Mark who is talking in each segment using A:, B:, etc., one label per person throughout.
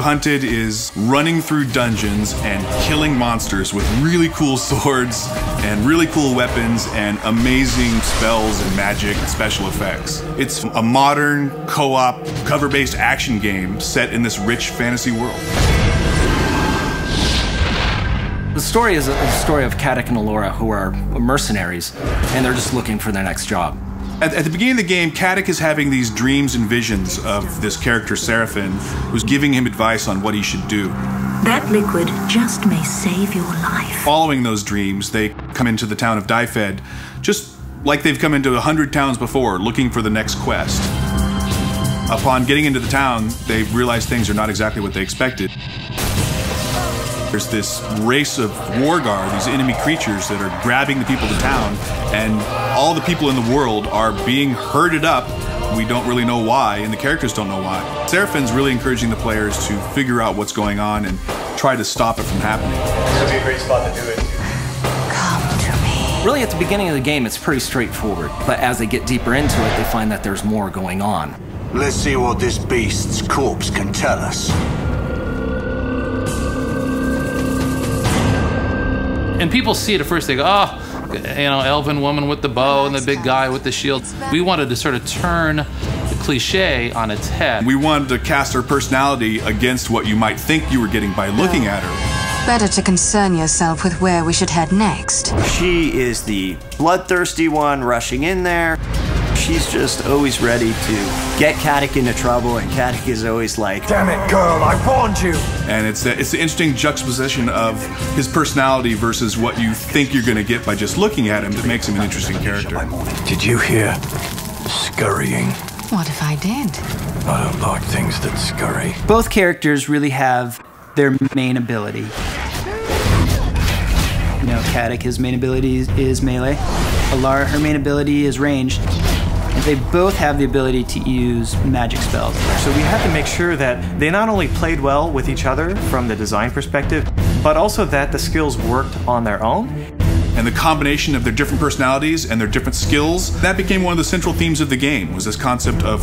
A: Hunted is running through dungeons and killing monsters with really cool swords and really cool weapons and amazing spells and magic and special effects. It's a modern, co-op, cover-based action game set in this rich fantasy world.
B: The story is a story of Caddoc and Allura, who are mercenaries, and they're just looking for their next job.
A: At the beginning of the game, Caddoc is having these dreams and visions of this character, Seraphin, who's giving him advice on what he should do.
C: That liquid just may save your life.
A: Following those dreams, they come into the town of Dyfed, just like they've come into 100 towns before, looking for the next quest. Upon getting into the town, they realize things are not exactly what they expected. There's this race of Wargar, these enemy creatures that are grabbing the people of the town, and all the people in the world are being herded up. We don't really know why, and the characters don't know why. Seraphin's really encouraging the players to figure out what's going on and try to stop it from happening.
D: This would be a great spot to do it.
C: Come to me.
B: Really, at the beginning of the game, it's pretty straightforward, but as they get deeper into it, they find that there's more going on.
E: Let's see what this beast's corpse can tell us.
F: And people see it at first, they go, oh, you know, elven woman with the bow and the big guy with the shield. We wanted to sort of turn the cliche on its head.
A: We wanted to cast her personality against what you might think you were getting by looking at her.
G: Better to concern yourself with where we should head next.
H: She is the bloodthirsty one rushing in there. She's just always ready to get Caddoc into trouble, and Caddoc is always like,
D: Damn it, girl, I warned you!
A: And it's the interesting juxtaposition of his personality versus what you think you're going to get by just looking at him that makes him an interesting character.
D: Did you hear scurrying?
G: What if I did?
D: I don't like things that scurry.
I: Both characters really have their main ability. You know, Caddoc, his main ability is melee. Allura, her main ability is ranged. And they both have the ability to use magic spells.
J: So we had to make sure that they not only played well with each other from the design perspective, but also that the skills worked on their own.
A: And the combination of their different personalities and their different skills, that became one of the central themes of the game, was this concept of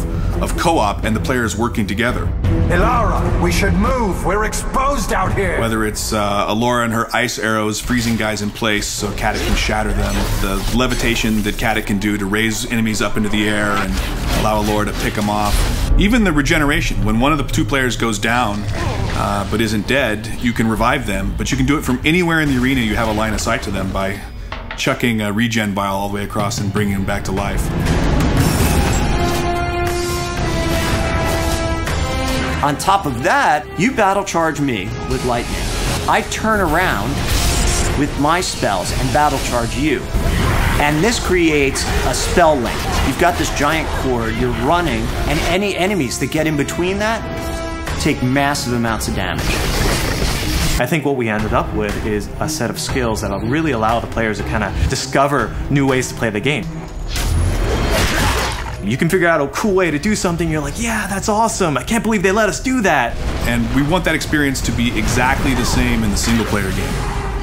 A: co-op and the players working together.
D: Allura, we should move. We're exposed out here.
A: Whether it's Allura and her ice arrows freezing guys in place so Caddoc can shatter them, the levitation that Caddoc can do to raise enemies up into the air and allow Allura to pick them off. Even the regeneration, when one of the two players goes down but isn't dead, you can revive them, but you can do it from anywhere in the arena you have a line of sight to them by chucking a regen vial all the way across and bringing them back to life.
H: on top of that, you battle charge me with lightning. I turn around with my spells and battle charge you. And this creates a spell link. You've got this giant cord, you're running, and any enemies that get in between that take massive amounts of damage.
J: I think what we ended up with is a set of skills that'll really allow the players to kind of discover new ways to play the game. You can figure out a cool way to do something, you're like, yeah, that's awesome, I can't believe they let us do that.
A: And we want that experience to be exactly the same in the single player game.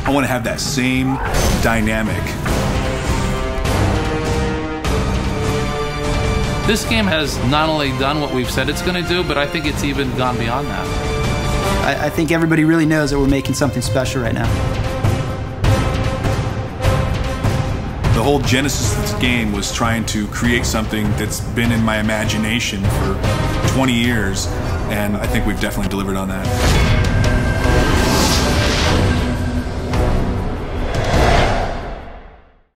A: I want to have that same dynamic.
F: This game has not only done what we've said it's going to do, but I think it's even gone beyond that.
I: I think everybody really knows that we're making something special right now.
A: The whole genesis of this game was trying to create something that's been in my imagination for 20 years, and I think we've definitely delivered on that.